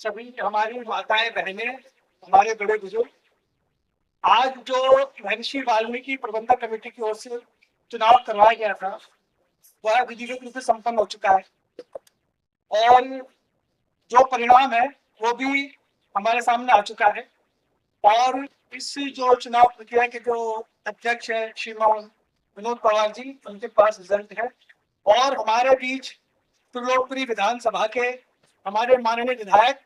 सभी हमारी माताएं बहनें, हमारे बड़े बुजुर्ग, आज जो महर्षि वाल्मीकि प्रबंधक कमेटी की ओर से चुनाव करवाया गया था वह विधिवत रूप से संपन्न हो चुका है और जो परिणाम है वो भी हमारे सामने आ चुका है। और इस जो चुनाव प्रक्रिया के जो अध्यक्ष है श्रीमान विनोद पवार जी, उनके पास रिजल्ट है और हमारे बीच त्रिलोकपुरी विधानसभा के हमारे माननीय विधायक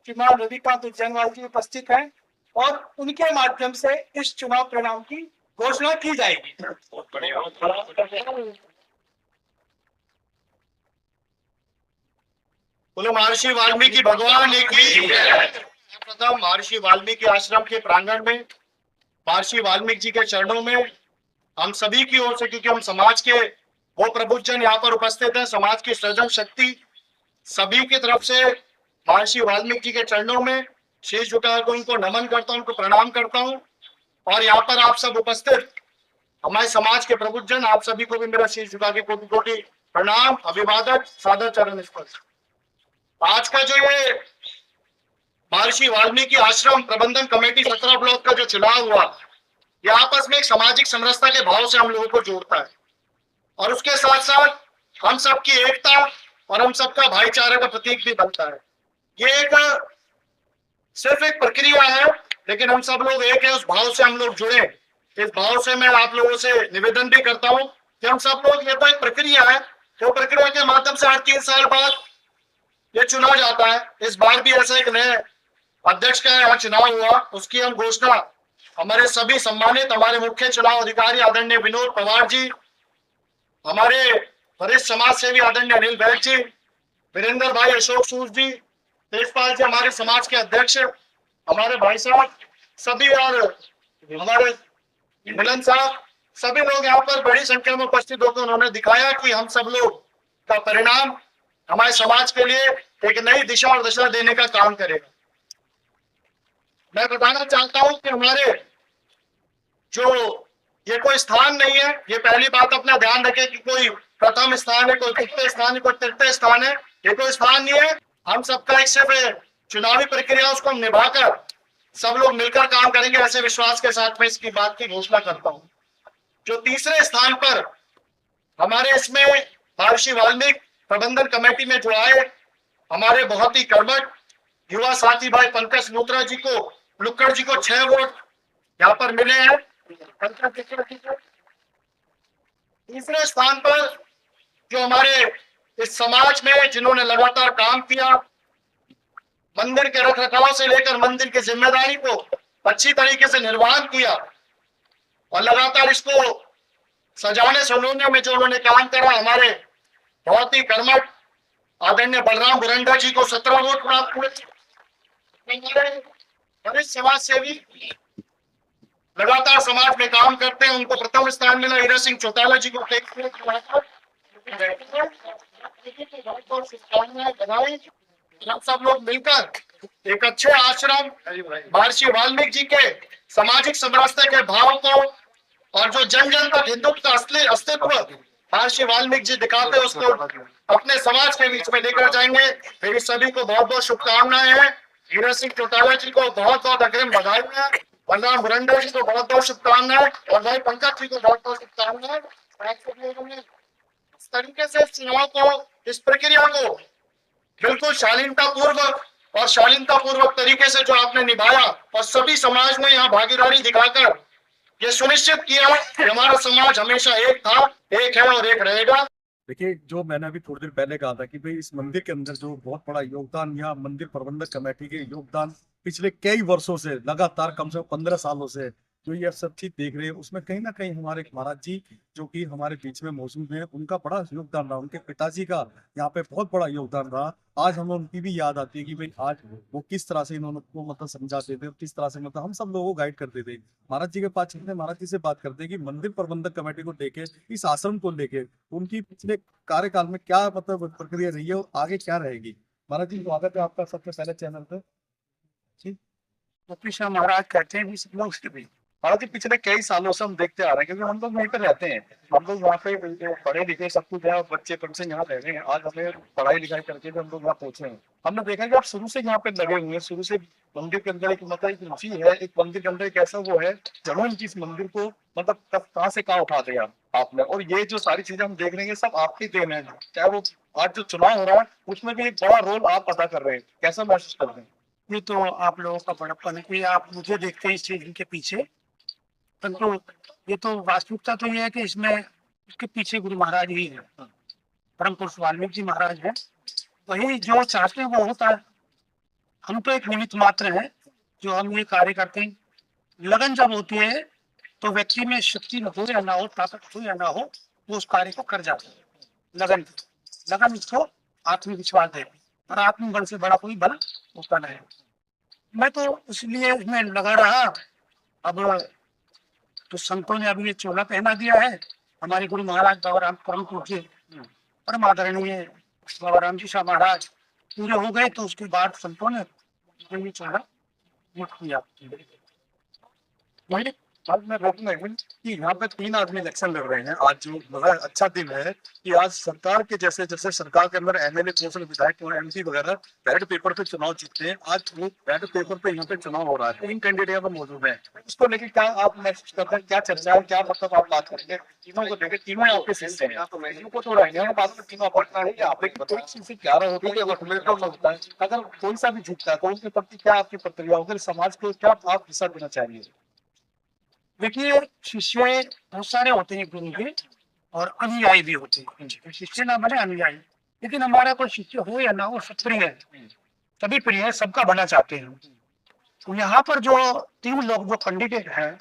श्रीमान रविकांत उज्जैनवाल जी उपस्थित हैं और उनके माध्यम से इस चुनाव परिणाम की घोषणा की जाएगी। बोलो महर्षि वाल्मीकि भगवान की। प्रथम महर्षि वाल्मीकि आश्रम के प्रांगण में महर्षि वाल्मीकि जी के चरणों में हम सभी की ओर से, क्योंकि हम समाज के वो प्रबुद्धजन यहाँ पर उपस्थित हैं, समाज की सृजन शक्ति, सभी की तरफ से महर्षि वाल्मीकि जी के चरणों में शीश झुकाकर उनको नमन करता हूँ, उनको प्रणाम करता हूँ। और यहाँ पर आप सब उपस्थित हमारे समाज के प्रबुद्धजन, आप सभी को भी मेरा शीश झुका के कोटि कोटि प्रणाम, अभिवादन, सादर चरण स्पर्श। आज का जो ये महर्षि वाल्मीकि आश्रम प्रबंधन कमेटी 17 ब्लॉक का जो चुनाव हुआ, ये आपस में एक सामाजिक समरसता के भाव से हम लोगों को जोड़ता है और उसके साथ साथ हम सबकी एकता और हम सबका भाईचारे का प्रतीक भी बनता है। ये एक सिर्फ एक प्रक्रिया है, लेकिन हम सब लोग एक है, उस भाव से हम लोग जुड़े। इस भाव से मैं आप लोगों से निवेदन भी करता हूँ कि हम सब लोग, ये तो एक प्रक्रिया है, तो प्रक्रिया के माध्यम से हर 3 साल बाद ये चुनाव जाता है। इस बार भी ऐसा एक नए अध्यक्ष का यहाँ चुनाव हुआ, उसकी हम घोषणा हमारे सभी सम्मानित हमारे मुख्य चुनाव अधिकारी आदरणीय विनोद पवार जी, हमारे वरिष्ठ समाज सेवी आदरणीय अनिल बैग जी, वीरेंद्र भाई अशोक सूद जी, तेजपाल जी हमारे समाज के अध्यक्ष, हमारे भाई साहब सभी और हमारे मिलन साहब, सभी लोग यहाँ पर बड़ी संख्या में उपस्थित होकर उन्होंने दिखाया कि हम सब लोग का परिणाम हमारे समाज के लिए एक नई दिशा और दशा देने का काम करेगा। मैं बताना चाहता हूं कि हमारे जो ये कोई स्थान नहीं है, ये पहली बात अपना ध्यान रखें कि कोई प्रथम स्थान है, कोई द्वितीय स्थान है, कोई तृतीय स्थान है, ये कोई स्थान नहीं है। हम सबका एक सिर्फ चुनावी प्रक्रिया, उसको हम निभाकर सब लोग मिलकर काम करेंगे, ऐसे विश्वास के साथ मैं इसकी बात की घोषणा करता हूं। जो तीसरे स्थान पर हमारे इसमें महर्षि वाल्मीकि प्रबंधन कमेटी में जो आए, हमारे बहुत ही कर्मठ युवा साथी भाई पंकज लूथरा जी को, लुक्कड़ जी को 6 वोट यहाँ पर मिले हैं। तीसरे स्थान पर जो हमारे इस समाज में जिन्होंने लगातार काम किया, मंदिर के रखरखाव से लेकर मंदिर की जिम्मेदारी को अच्छी तरीके से निर्वहन किया और लगातार इसको सजाने संजोने में जो उन्होंने काम करा, हमारे बहुत ही कर्मठ आदरणीय बलराम बुरंडा जी को 17 वोट प्राप्त हुए। वरिष्ठ समाज सेवी लगातार समाज में काम करते हैं, उनको प्रथम स्थान मिला। हीरा सिंह चौटाला जी को हम सब लोग मिलकर एक अच्छे आश्रम महर्षि वाल्मीकि जी के सामाजिक समरसता के भाव को और जो जन जन तक हिंदुत्व का असली अस्तित्व महर्षि वाल्मीकि जी दिखाते हैं, उसको अपने समाज के बीच में लेकर जाएंगे। मेरी सभी को बहुत बहुत शुभकामनाएं हैं। हीरा सिंह चौटाला जी को बहुत बहुत अग्रिम बधाई है, बलराम बुरंडा जी को बहुत बहुत शुभकामनाएं और भाई पंकज जी को बहुत बहुत शुभकामनाएं। इस तरीके से चुनाव को, इस प्रक्रिया को बिल्कुल शालीनता पूर्वक तरीके से जो आपने निभाया और सभी समाज ने यहाँ भागीदारी दिखाकर ये सुनिश्चित किया कि हमारा समाज हमेशा एक था, एक है और एक रहेगा। देखिए, जो मैंने अभी थोड़ी देर पहले कहा था कि भाई इस मंदिर के अंदर जो बहुत बड़ा योगदान, यहाँ मंदिर प्रबंधक कमेटी के योगदान पिछले कई वर्षों से लगातार कम से कम 15 सालों से जो ये सब चीज देख रहे हैं, उसमें कहीं ना कहीं हमारे महाराज जी जो कि हमारे बीच में मौजूद हैं, उनका बड़ा योगदान रहा। उनके पिताजी का यहाँ पे बहुत बड़ा योगदान रहा। आज हमें उनकी भी याद आती है कि भाई आज वो किस तरह से इन्होंने को मतलब समझाते थे, किस तरह से मतलब हम सब लोगों को गाइड करते थे। महाराज जी के पास चलते, महाराज जी से बात करते हैं कि मंदिर प्रबंधक कमेटी को लेके, इस आश्रम को लेके उनकी पिछले कार्यकाल में क्या मतलब प्रक्रिया रही है और आगे क्या रहेगी। महाराज जी, स्वागत है आपका सबसे पहले चैनल पे। महाराज कहते हैं भी सब लोग हालांकि पिछले कई सालों से हम देखते आ रहे हैं, क्योंकि हम लोग वहीं पे रहते हैं, हम लोग वहाँ पे पढ़े लिखे सब कुछ है और बच्चे कब से यहाँ रह रहे हैं, आज हमें पढ़ाई लिखाई करके भी हम लोग यहाँ पहुंचे हैं। हमने देखा है कि आप शुरू से यहाँ पे लगे हुए हैं, शुरू से मंदिर के अंदर एक मतलब एक रुचि है, एक मंदिर के अंदर एक ऐसा वो है जरूर की इस मंदिर को मतलब कहाँ से कहाँ उठा दिया आपने, और ये जो सारी चीजें हम देख रहे हैं सब आपकी देन है। चाहे वो आज जो चुनाव हो रहा है उसमें भी एक बड़ा रोल आप अदा कर रहे हैं, कैसा महसूस कर रहे हैं? ये तो आप लोगों का बड़प्पन है कि आप मुझे देखते हैं इस चीज के पीछे, परंतु ये तो वास्तविकता तो ये है कि इसमें उसके पीछे गुरु महाराज ही है, परम पुरुष वाल्मीकि जी महाराज है। वही जो चाहते हैं वो होता है, हम तो एक निमित्त मात्र है जो हम ये कार्य करते हैं। लगन जब होती है तो व्यक्ति में शक्ति हो या ना हो, ताकत हो या ना हो, वो उस कार्य को कर जाता है। लगन उसको आत्मविश्वास दे, और आत्मबल से बड़ा कोई बल होता नहीं। मैं तो इसलिए उसमें लगा रहा। अब तो संतों ने अभी ये चोला पहना दिया है, हमारे गुरु महाराज बाबा राम परम पूज्य परम आदरणीय बाबा राम जी शाह महाराज पूरे हो गए, तो उसके बाद संतों ने ये चोला मुक्त किया। वही आज मैं रोकूंगा एक मिनट कि यहाँ पे 3 आदमी इलेक्शन लड़ रहे हैं। आज जो बड़ा अच्छा दिन है कि आज सरकार के जैसे जैसे सरकार के अंदर एमएलए कौंसिल विधायक और एमपी वगैरह बैलेट पेपर पे चुनाव जीतते हैं, आज वो बैलेट पेपर पे यहाँ पे चुनाव हो रहा है, 3 कैंडिडेट यहाँ पे मौजूद है। उसको लेके क्या आप महसूस करते हैं, क्या चर्चा है, क्या मतलब आप बात करेंगे तीनों को लेकर? तीनों आपके शिष्य हैं, तो इनको तो रहेंगे बात में तीनों अपना है, आप एक कोई चीज से क्या रहा होता है कि मेरे को लगता है अगर कोई सा भी जीतता है तो उसके प्रति क्या आपकी प्रतिक्रिया होगी, समाज को क्या आप हिस्सा देना चाहिए? देखिए, शिष्य बहुत सारे होते हैं गुरु के, और अनुयायी भी होते हैं। शिष्य ना बने अनुयायी, लेकिन हमारा कोई शिष्य हो या ना हो, सब प्रिय है, सभी प्रिय है, सबका भला चाहते हैं। तो यहाँ पर जो 3 लोग जो कैंडिडेट हैं,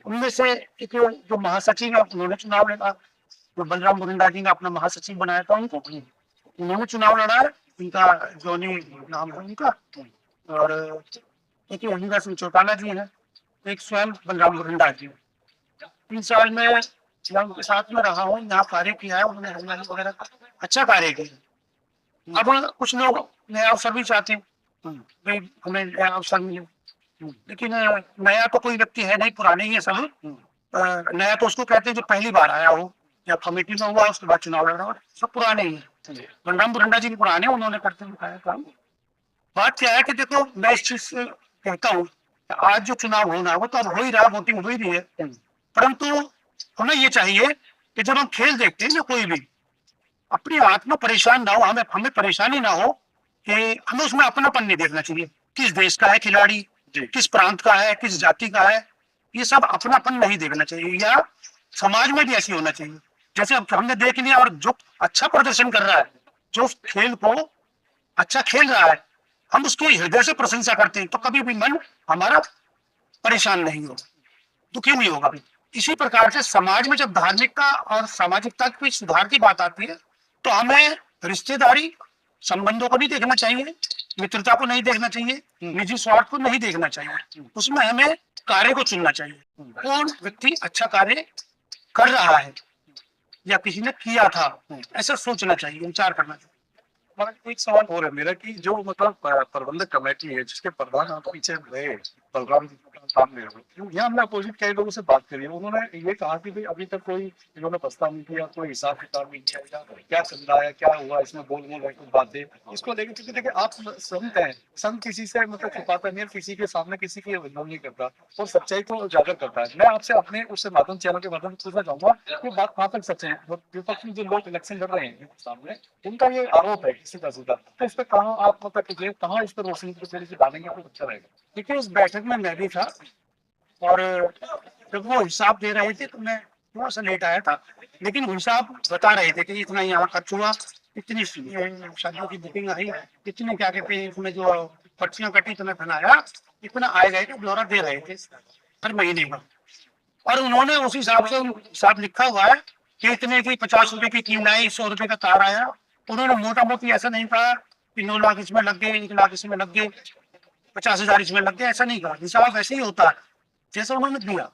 उनमें से एक जो महासचिव है उन्होंने चुनाव लड़ा, जो बलराम मुरिंदा जी ने अपना महासचिव बनाया था उनको, उन्होंने चुनाव लड़ा है। उनका जोनी नाम है उनका, और एक हंगा सिंह चौटाला जी है, एक स्वयं बलराम मुरिंदा जी। 3 साल में मैं उनके साथ में रहा हूँ, यहाँ कार्य किया है उन्होंने, हरियाणा वगैरह अच्छा कार्य किया। अब कुछ लोग नया अवसर भी चाहते हैं, भाई हमें नया अवसर मिले, लेकिन नया तो कोई व्यक्ति है नहीं, पुराने ही है सब। नया तो उसको कहते हैं जो पहली बार आया हो या कमेटी में हुआ उसके बाद चुनाव लड़ रहा हो, सब पुराने ही है। बलराम मुरिंदा जी भी पुराने, उन्होंने करते दिखाया काम। बात क्या है कि देखो, मैं इस चीज से कहता हूँ, आज जो चुनाव होना है वो तो अब हो ही रहा, वोटिंग हो ही रही है, परंतु हमें ये चाहिए कि जब हम खेल देखते हैं ना कोई भी, अपनी आत्मा परेशान ना हो, हमें परेशानी ना हो, कि हमें उसमें अपनापन नहीं देखना चाहिए। किस देश का है खिलाड़ी, किस प्रांत का है, किस जाति का है, ये सब अपनापन नहीं देखना चाहिए। या समाज में भी ऐसी होना चाहिए, जैसे अब हमने देख लिया, और जो अच्छा प्रदर्शन कर रहा है, जो खेल को अच्छा खेल रहा है, हम उसकी हृदय से प्रशंसा करते हैं, तो कभी भी मन हमारा परेशान नहीं होगा, दुखी नहीं होगा। इसी प्रकार से समाज में जब धार्मिकता और सामाजिकता की सुधार की बात आती है, तो हमें रिश्तेदारी संबंधों को नहीं देखना चाहिए, मित्रता को नहीं देखना चाहिए, निजी स्वार्थ को नहीं देखना चाहिए, उसमें हमें कार्य को चुनना चाहिए। कौन व्यक्ति अच्छा कार्य कर रहा है या किसी ने किया था, ऐसा सोचना चाहिए, विचार करना चाहिए। मगर एक सवाल और है मेरा कि जो मतलब प्रबंधक कमेटी है जिसके प्रधान आप पीछे रहे बलराम जी का सामने यहाँ हमने अपोजिट कई लोगों से बात करी है, उन्होंने ये कहा कि भाई अभी तक कोई इन्होंने प्रस्ताव नहीं किया, कोई हिसाब किताब नहीं किया, या क्या चल रहा है, क्या हुआ इसमें, गोल मोल है कुछ बातें इसको लेकर। क्योंकि देखिए आप संत हैं, संत किसी से मतलब छुपाता नहीं है, किसी के सामने किसी की बदनाम नहीं करता और सच्चाई को उजागर करता है। मैं आपसे अपने उससे माध्यम चैनल के माध्यम से पूछना चाहूंगा कि बात कहाँ तक सच है, विपक्ष में जो लोग इलेक्शन लड़ रहे हैं सामने, उनका ये आरोप है सीधा सीधा, तो इस पर कहाँ आप मतलब कहाँ इस पर रोशनी से डालेंगे तो अच्छा रहेगा? देखिए, उस बैठक में मैं भी था, और जब वो हिसाब दे रहे थे तो मैं थोड़ा सा लेट आया था, लेकिन हिसाब बता रहे थे कि इतना यहाँ खर्च हुआ, इतनी शादियों की बुकिंग आई, इतने क्या कहते हैं इसमें जो पर्चियां कटी, इतना बनाया, इतना आएगा, एक ब्यौरा दे रहे थे हर महीने का। और उन्होंने उस हिसाब से हिसाब लिखा हुआ है कि इतने की 50 रुपए की कीमत आई, 100 रुपए का तार आया। उन्होंने मोटा मोटी ऐसा नहीं कहा कि 9 लाख इसमें लग गए, 1 लाख इसमें लग गए, 50,000 इसमें लग गए, ऐसा नहीं कहा। हिसाब ऐसे ही होता है जैसा उन्होंने दिया।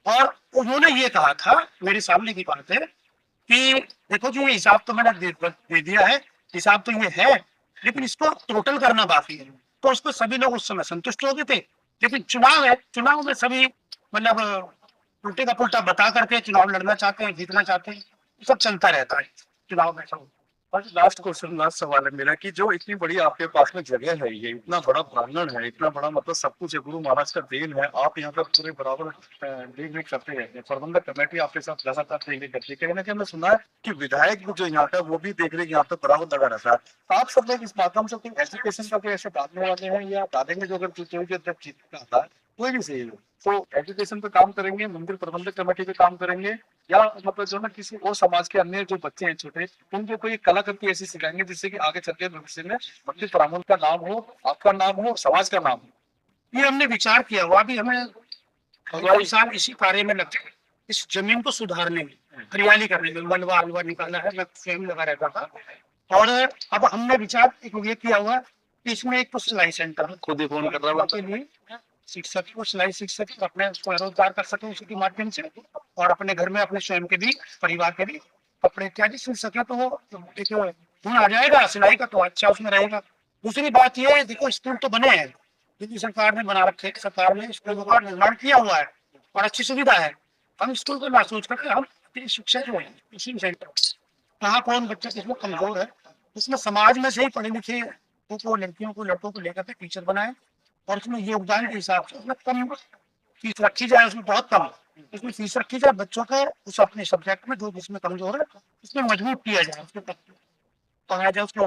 और उन्होंने ये कहा था, मेरे सामने की बात है, कि देखो जी ये हिसाब तो मैंने दे दिया है, हिसाब तो ये है, लेकिन इसको टोटल करना बाकी है। तो उस पर सभी लोग उस समय संतुष्ट हो गए थे, लेकिन चुनाव है, चुनाव में सभी मतलब उल्टे का पुल्टा बता करके चुनाव लड़ना चाहते हैं, जीतना चाहते हैं, सब चलता रहता है चुनाव में सब। और लास्ट क्वेश्चन, लास्ट सवाल है मेरा कि जो इतनी बड़ी आपके पास में जगह है, ये इतना बड़ा प्रांगण है, इतना बड़ा मतलब सब कुछ है, गुरु महाराज का देन है, आप यहाँ पर पूरे बराबर देख रेख करते हैं, प्रबंधक कमेटी आपके साथ लगातार देख रेख करती है। कहीं ना कहीं हमने सुना है कि विधायक भी जो यहाँ का वो भी देख रेख यहाँ पे बराबर लगा रहता है। आप सब लोग इस माध्यम से कोई एजुकेशन का कोई ऐसे डालने वाले हैं या डालेंगे जो अगर कोई भी अध्यक्ष जीतता आता है, कोई भी सही हो, तो एजुकेशन पे काम करेंगे, मंदिर प्रबंधक कमेटी पे काम करेंगे, या मतलब जो ना किसी और समाज के अन्य जो बच्चे हैं छोटे, उनको कोई कलाकृति ऐसी सिखाएंगे जिससे कि आगे चल के भविष्य में मंदिर प्रांगण का नाम हो, आपका नाम हो, समाज का नाम हो। ये हमने विचार किया हुआ, अभी हमें अगले साल इसी कार्य में लगते हैं, इस जमीन को सुधारने में, हरियाली करने में, मलबा अलवा निकालना है, मैं स्वयं लगा रहता था। और अब हमने विचार एक ये किया हुआ कि इसमें एक तो सिलाई सेंटर खुद ही फोन कर रहा के लिए शिक्षक को सिलाई सीख सके, अपने रोजगार कर सके उसी के माध्यम से, और अपने घर में अपने स्वयं के भी, परिवार के भी कपड़े इत्यादि सिल सके, तो वो एक गुण आ जाएगा सिलाई का, तो अच्छा उसमें रहेगा। दूसरी बात ये है, देखो स्कूल तो बने हैं, दिल्ली सरकार ने बना रखे, सरकार ने स्कूलों का निर्माण किया हुआ है और अच्छी सुविधा है। हम स्कूल को ना सोच करके हम अपनी शिक्षा जो है उसी सेंटर, कहाँ कौन बच्चा किसमें कमजोर है, उसमें समाज में से ही पढ़े लिखे को, लड़कियों को, लड़कों को लेकर के टीचर बनाए, और उसमें योगदान के हिसाब से उसमें कम फीस रखी जाए, उसमें बहुत कम उसमें फीस रखी जाए, बच्चों को उस अपने सब्जेक्ट में जो जिसमें कमजोर है उसमें मजबूत किया जाए, उसको पढ़ाया जाए उसको,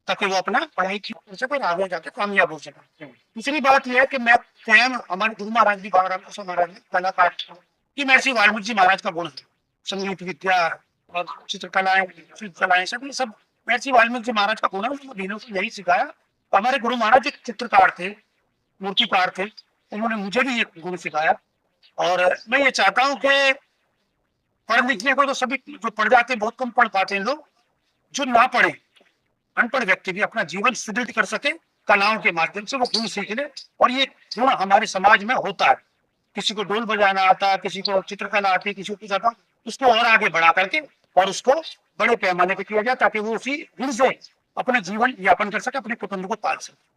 ताकि वो अपना पढ़ाई ठीक कर सके और आगे जाके कामयाब हो सके। दूसरी बात यह है कि मैं स्वयं, हमारे गुरु महाराज भी, बाबा रामकृष्ण महाराज ने कलाकार की महर्षि वाल्मीकि जी महाराज का गुण है, संगीत विद्या और चित्रकलाएं, शिल्पकलाएं, सब ये सब महर्षि वाल्मीकि जी महाराज का गुण है। उन्होंने दीनों को यही सिखाया। हमारे गुरु महाराज एक चित्रकार थे, मूर्तिकार थे, उन्होंने मुझे भी ये गुण सिखाया। और मैं ये चाहता हूँ कि पढ़ लिखने को तो सभी जो पढ़ जाते हैं, बहुत कम पढ़ पाते हैं लोग, जो ना पढ़े अनपढ़ व्यक्ति भी अपना जीवन सुदृढ़ कर सके कलाओं के माध्यम से, वो गुण सीख ले। और ये गुण हमारे समाज में होता है, किसी को ढोल बजाना आता है, किसी को चित्रकला आती है, किसी को कुछ आता, उसको और आगे बढ़ा करके और उसको बड़े पैमाने पे किया जाए, ताकि वो उसी गुण से अपना जीवन यापन कर सके, अपने कुटुंब को पाल सके।